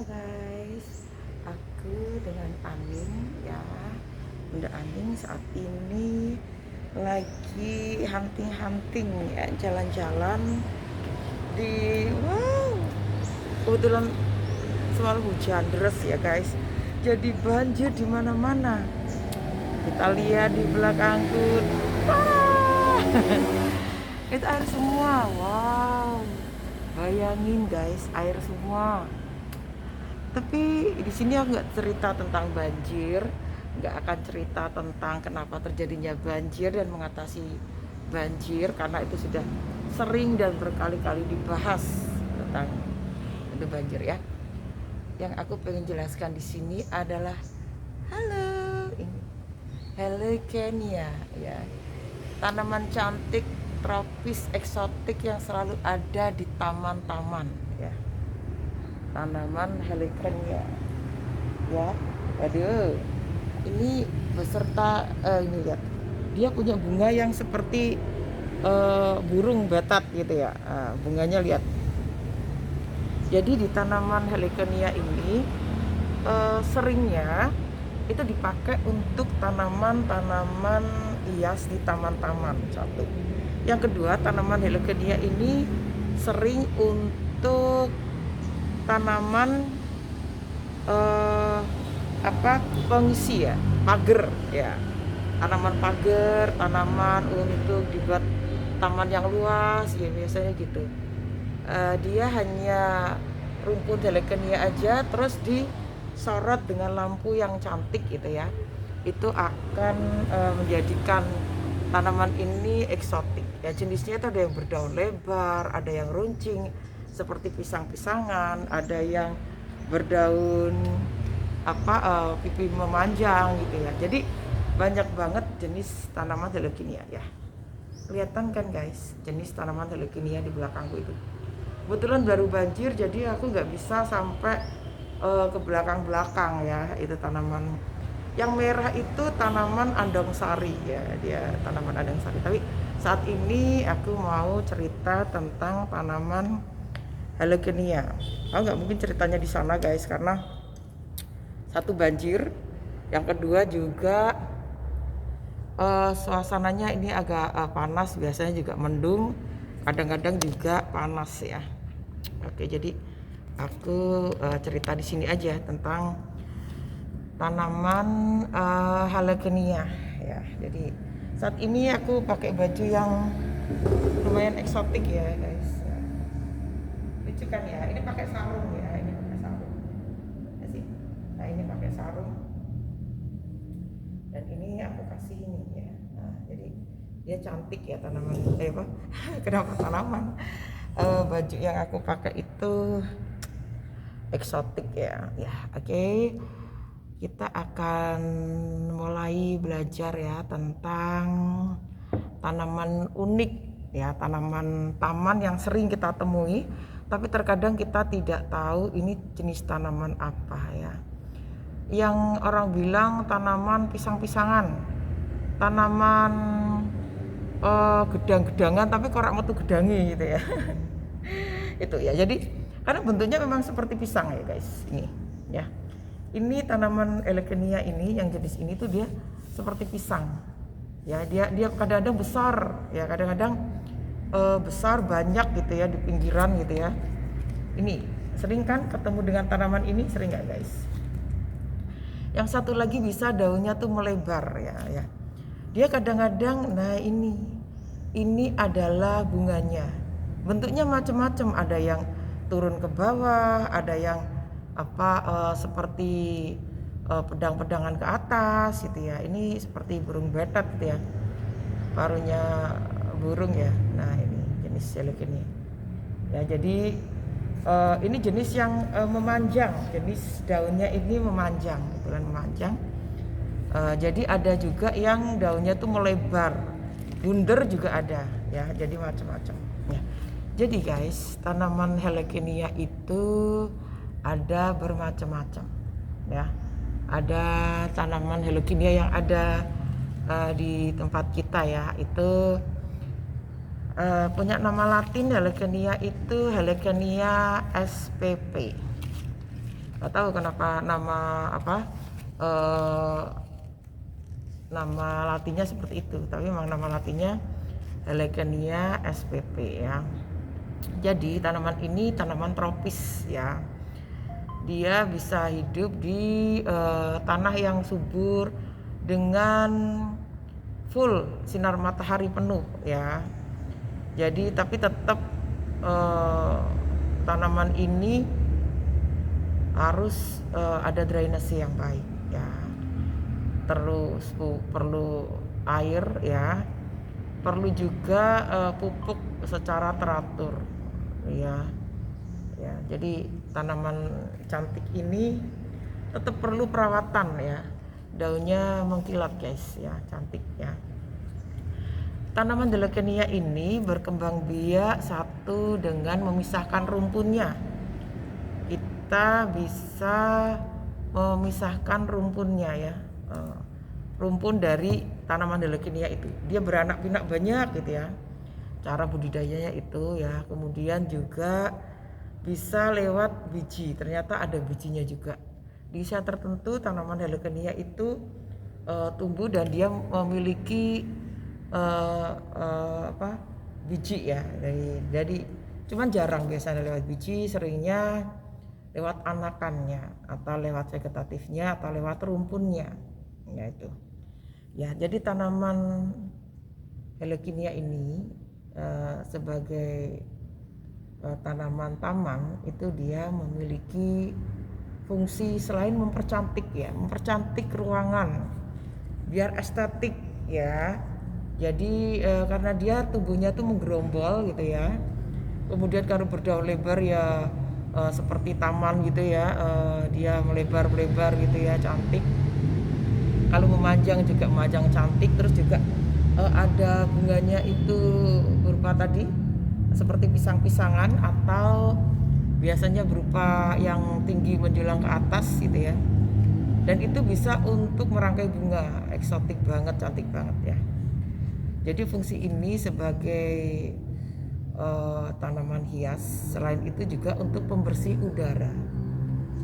guys, aku dengan Aning ya. Bunda Aning saat ini lagi hunting-hunting ya, jalan-jalan di kebetulan semalam hujan deras ya guys. Jadi banjir di mana-mana. Kita lihat di belakangku. Ah! Itu air semua. Wow. Bayangin guys, air semua. Tapi di sini aku nggak cerita tentang banjir, nggak akan cerita tentang kenapa terjadinya banjir dan mengatasi banjir, karena itu sudah sering dan berkali-kali dibahas tentang itu banjir ya. Yang aku pengen jelaskan di sini adalah halo, ini Helicania ya, tanaman cantik tropis eksotik yang selalu ada di taman-taman ya. Tanaman Helicania ya. Aduh, ini beserta ini lihat, dia punya bunga yang seperti burung batat gitu ya. Bunganya lihat. Jadi di tanaman Helicania ini seringnya itu dipakai untuk tanaman-tanaman hias di taman-taman. Satu. Yang kedua, tanaman Helicania ini sering untuk tanaman pengisi ya, pagar ya, tanaman pagar, tanaman untuk dibuat taman yang luas ya, biasanya gitu. Dia hanya rumput Helicania aja, terus disorot dengan lampu yang cantik gitu ya, itu akan menjadikan tanaman ini eksotik ya. Jenisnya itu ada yang berdaun lebar, ada yang runcing seperti pisang-pisangan, ada yang berdaun pipi memanjang gitu ya. Jadi banyak banget jenis tanaman Helicania ya. Kelihatan kan guys, jenis tanaman Helicania di belakangku itu. Kebetulan baru banjir, jadi aku nggak bisa sampai ke belakang-belakang ya. Itu tanaman yang merah itu tanaman andong sari ya, dia tanaman andong sari. Tapi saat ini aku mau cerita tentang tanaman Helicania. Aku nggak mungkin ceritanya di sana guys, karena satu banjir, yang kedua juga suasananya ini agak panas, biasanya juga mendung, kadang-kadang juga panas ya. Oke, jadi aku cerita di sini aja tentang tanaman Helicania ya. Jadi saat ini aku pakai baju yang lumayan eksotik ya guys. Lucu kan ya? Ini pakai sarung ya, ini pakai sarung. Ya sih. Nah, ini pakai sarung. Dan ini aku kasih ini ya. Nah, jadi dia cantik ya tanaman. Kenapa tanaman? Baju yang aku pakai itu eksotik ya. Ya, oke. Kita akan mulai belajar ya tentang tanaman unik ya, tanaman taman yang sering kita temui, tapi terkadang kita tidak tahu ini jenis tanaman apa ya. Yang orang bilang tanaman pisang-pisangan, tanaman gedang-gedangan, tapi kok ora metu gedange gitu ya. Itu ya. Jadi karena bentuknya memang seperti pisang ya guys. Ini ya. Ini tanaman Helicania ini, yang jenis ini tuh dia seperti pisang. Ya, dia kadang-kadang besar ya, kadang-kadang besar banyak gitu ya di pinggiran gitu ya. Ini sering kan ketemu dengan tanaman ini, sering nggak guys? Yang satu lagi bisa daunnya tuh melebar ya. Dia kadang-kadang, nah ini adalah bunganya. Bentuknya macam-macam, ada yang turun ke bawah, ada yang seperti pedang-pedangan ke atas gitu ya. Ini seperti burung batat gitu ya, paruhnya burung ya. Nah, ini jenis Helicania ya. Jadi ini jenis yang memanjang, jenis daunnya ini memanjang, kebetulan memanjang. Jadi ada juga yang daunnya tuh melebar, bunder juga ada ya. Jadi macam-macam ya. Jadi guys, tanaman Helicania itu ada bermacam-macam ya. Ada tanaman Helicania yang ada di tempat kita ya, itu punya nama latin Helicania itu Helicania spp. Nggak tahu kenapa nama apa eh, nama latinnya seperti itu, tapi memang nama latinnya Helecania spp ya. Jadi tanaman ini tanaman tropis ya. Dia bisa hidup di tanah yang subur dengan full sinar matahari penuh ya. Jadi tapi tetap tanaman ini harus ada drainase yang baik ya. Terus perlu air ya. Perlu juga pupuk secara teratur ya. Ya, jadi tanaman cantik ini tetap perlu perawatan ya. Daunnya mengkilat guys ya, cantik ya. Tanaman Delecanea ini berkembang biak satu dengan memisahkan rumpunnya. Kita bisa memisahkan rumpunnya ya. Rumpun dari tanaman Delecanea itu. Dia beranak pinak banyak gitu ya. Cara budidayanya itu ya. Kemudian juga bisa lewat biji, ternyata ada bijinya juga. Di usia tertentu tanaman Delecanea itu tumbuh dan dia memiliki biji ya. Jadi cuman jarang biasanya lewat biji, seringnya lewat anakannya atau lewat vegetatifnya atau lewat rumpunnya. Ya itu. Ya, jadi tanaman Delecanea ini sebagai tanaman taman itu dia memiliki fungsi selain mempercantik ya, mempercantik ruangan biar estetik ya. Jadi karena dia tubuhnya tuh menggerombol gitu ya. Kemudian kalau berdaun lebar ya seperti taman gitu ya, dia melebar-lebar gitu ya, cantik. Kalau memanjang juga memanjang cantik, terus juga ada bunganya itu berupa tadi seperti pisang-pisangan atau biasanya berupa yang tinggi menjulang ke atas gitu ya. Dan itu bisa untuk merangkai bunga, eksotik banget, cantik banget ya. Jadi fungsi ini sebagai tanaman hias, selain itu juga untuk pembersih udara.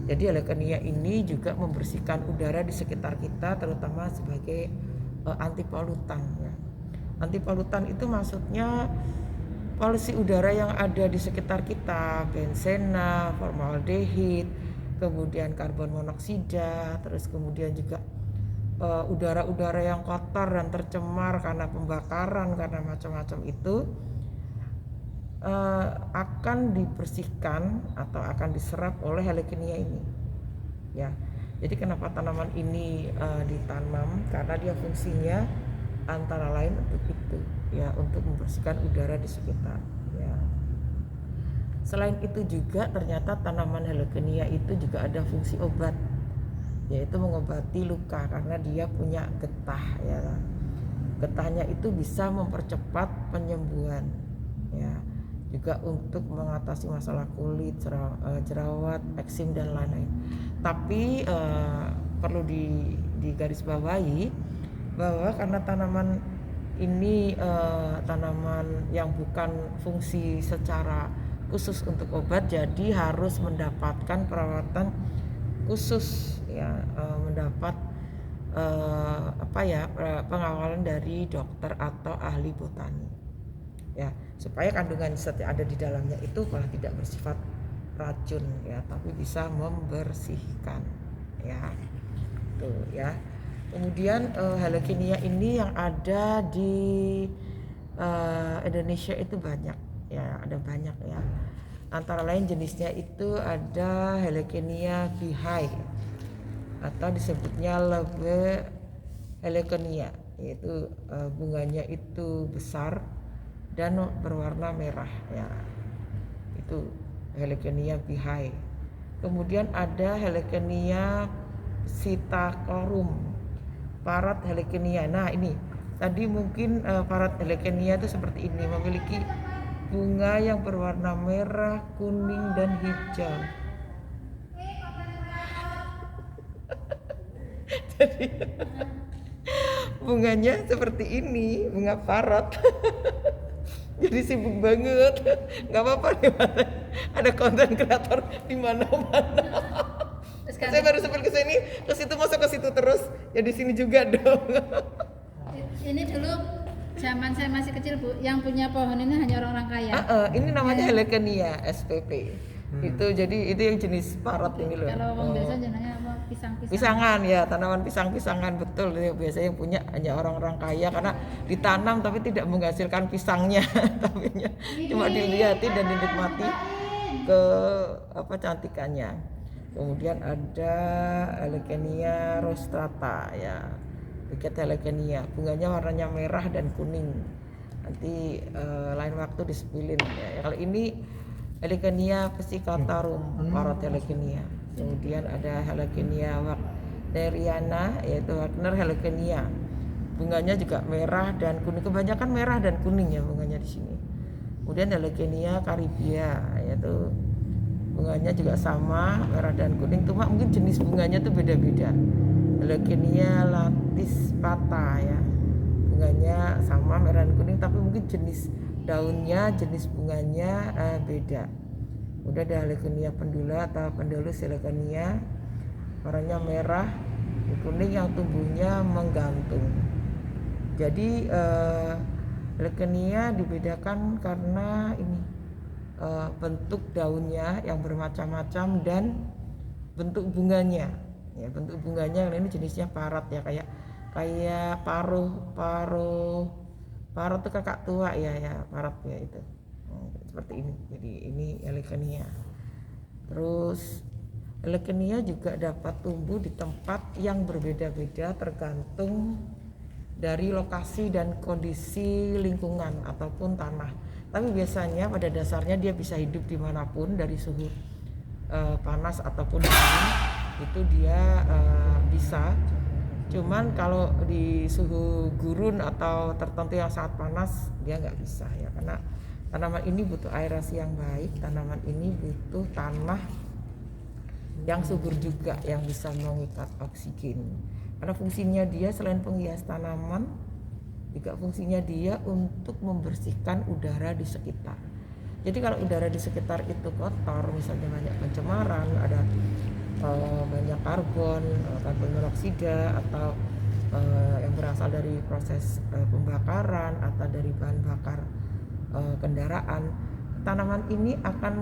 Jadi Delecanea ini juga membersihkan udara di sekitar kita, terutama sebagai anti polutan ya. Anti polutan itu maksudnya polusi udara yang ada di sekitar kita, bensena, formaldehid, kemudian karbon monoksida, terus kemudian juga udara-udara yang kotor dan tercemar karena pembakaran, karena macam-macam itu akan dibersihkan atau akan diserap oleh Delecanea ini. Ya, jadi kenapa tanaman ini ditanam? Karena dia fungsinya antara lain untuk itu ya, untuk membersihkan udara di sekitar ya. Selain itu juga ternyata tanaman Delecanea itu juga ada fungsi obat, yaitu mengobati luka karena dia punya getah ya. Getahnya itu bisa mempercepat penyembuhan ya, juga untuk mengatasi masalah kulit, jerawat, eksim dan lain-lain. Tapi perlu digarisbawahi bahwa karena tanaman ini tanaman yang bukan fungsi secara khusus untuk obat, jadi harus mendapatkan perawatan khusus ya, mendapat pengawalan dari dokter atau ahli botani ya, supaya kandungan zat yang ada di dalamnya itu malah tidak bersifat racun ya, tapi bisa membersihkan ya. Tuh ya. Kemudian Delecanea ini yang ada di Indonesia itu banyak ya, ada banyak ya. Antara lain jenisnya itu ada Delecanea bihai atau disebutnya Lebe Delecanea, yaitu bunganya itu besar dan berwarna merah ya. Itu Delecanea bihai. Kemudian ada Delecanea psittacorum, Parrot Delecanea. Nah ini tadi mungkin Parrot Delecanea itu seperti ini, memiliki bunga yang berwarna merah, kuning dan hijau. Jadi bunganya seperti ini, bunga parrot. Jadi sibuk banget, nggak apa-apa nih, ada konten kreator di mana-mana. Saya baru sempat ke sini, ke situ masuk ke situ terus. Ya di sini juga dong. Ini dulu zaman saya masih kecil Bu, yang punya pohon ini hanya orang-orang kaya. Ini namanya Helecania SPP. Itu jadi itu yang jenis parrot ini loh. Kalau orang biasa jenengnya apa? Pisang-pisang. Pisangan ya, tanaman pisang-pisangan betul. Biasanya yang punya hanya orang-orang kaya karena ditanam tapi tidak menghasilkan pisangnya, tapi cuma dilihatin dan dinikmati ke apa cantikannya. Kemudian ada Helecania rostrata ya, Piket Helecania, bunganya warnanya merah dan kuning. Nanti lain waktu disepilin ya. Kalau ini Helecania vesicatarum, parrot Helecania. Kemudian ada Helecania wagneriana, yaitu Wagner Helecania. Bunganya juga merah dan kuning, kebanyakan merah dan kuning ya bunganya di sini. Kemudian Helecania caribia, yaitu bunganya juga sama merah dan kuning, cuma mungkin jenis bunganya tuh beda-beda. Helecania latispata ya, bunganya sama merah dan kuning, tapi mungkin jenis daunnya, jenis bunganya beda. Udah ada Helecania pendula atau pendulus Helecania, warnanya merah kuning yang tumbuhnya menggantung. Jadi Helecania dibedakan karena ini bentuk daunnya yang bermacam-macam dan bentuk bunganya. Ya, bentuk bunganya ini jenisnya parrot ya, kayak paruh itu kakak tua ya parrot ya itu. Seperti ini. Jadi ini Helecania. Terus Helecania juga dapat tumbuh di tempat yang berbeda-beda tergantung dari lokasi dan kondisi lingkungan ataupun tanah. Tapi biasanya pada dasarnya dia bisa hidup dimanapun, dari suhu panas ataupun dingin itu dia bisa. Cuman kalau di suhu gurun atau tertentu yang sangat panas dia nggak bisa ya, karena tanaman ini butuh aerasi yang baik, tanaman ini butuh tanah yang subur juga yang bisa mengikat oksigen. Karena fungsinya dia selain penghias tanaman, juga fungsinya dia untuk membersihkan udara di sekitar. Jadi kalau udara di sekitar itu kotor, misalnya banyak pencemaran, ada banyak karbon monoksida atau yang berasal dari proses pembakaran atau dari bahan bakar kendaraan, tanaman ini akan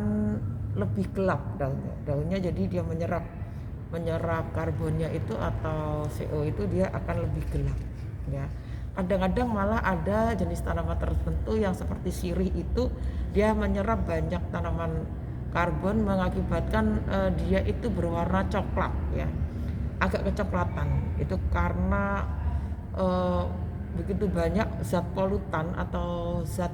lebih gelap daunnya. Daunnya jadi dia menyerap karbonnya itu atau CO itu dia akan lebih gelap ya. Kadang-kadang malah ada jenis tanaman tertentu yang seperti sirih itu dia menyerap banyak tanaman karbon mengakibatkan dia itu berwarna coklat ya, agak kecoklatan. Itu karena begitu banyak zat polutan atau zat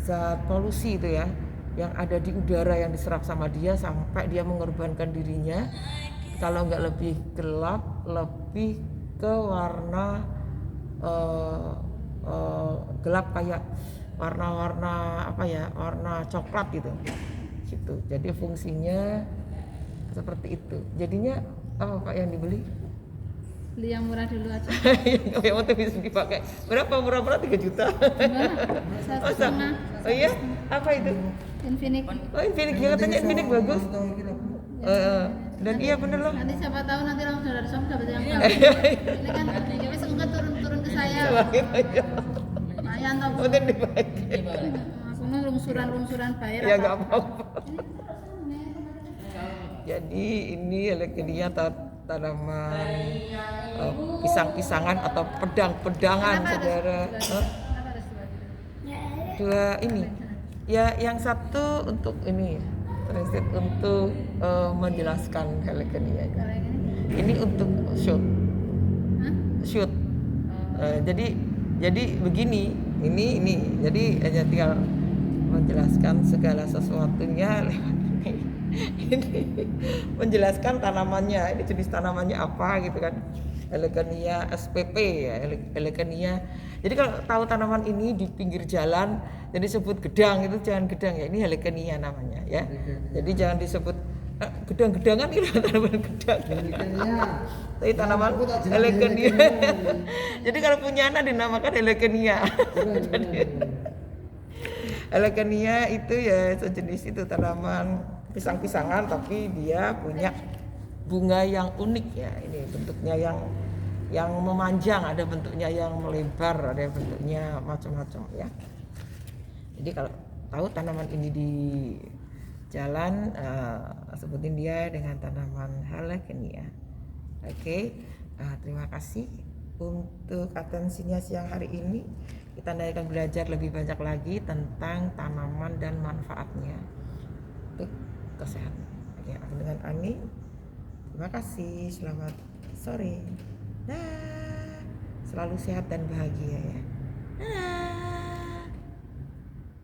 zat polusi itu ya yang ada di udara yang diserap sama dia sampai dia mengorbankan dirinya. Kalau nggak lebih gelap, lebih ke warna gelap kayak warna-warna warna coklat gitu. Jadi fungsinya seperti itu. Jadinya apa Pak yang dibeli? Beli yang murah dulu aja. Yang waktu bisa dipakai. Berapa murah-murah 3 juta? Masa? Oh iya? Apa itu? Infinix. Oh Infinix, ya katanya Infinix bagus. Dan iya bener loh. Nanti siapa tahu nanti orang saudara som dapat yang bagus. Ini kan wis enggak turun ke saya. Lumayan toh. Mungkin dibagi. Aku mah lungsuran bayar. Ya enggak apa-apa. Jadi ini Helecania tanaman pisang-pisangan atau pedang-pedangan saudara. Dua ini. Ya yang satu untuk ini transit untuk menjelaskan Helecania. Ini untuk shoot. Jadi begini, ini. Jadi hanya tinggal menjelaskan segala sesuatunya lewat ini. Menjelaskan tanamannya, ini jenis tanamannya apa gitu kan. Helecania SPP ya, Helecania. Jadi kalau tahu tanaman ini di pinggir jalan jadi sebut gedang, itu jangan gedang ya, ini Helecania namanya ya. Jadi jangan disebut gedang-gedangan, ini tanaman gedang. Tapi tanaman Helecania. Jadi kalau punya anak dinamakan Helecania. Helecania itu ya sejenis itu tanaman pisang-pisangan, tapi dia punya bunga yang unik ya. Ini bentuknya yang memanjang, ada bentuknya yang melebar, ada bentuknya macam-macam ya. Jadi kalau tahu tanaman ini di jalan, sebutin dia dengan tanaman Halekenia. Oke, terima kasih untuk atensinya siang hari ini. Kita akan belajar lebih banyak lagi tentang tanaman dan manfaatnya untuk kesehatan. Oke, aku dengan Ani. Terima kasih, selamat sore. Selalu sehat dan bahagia ya.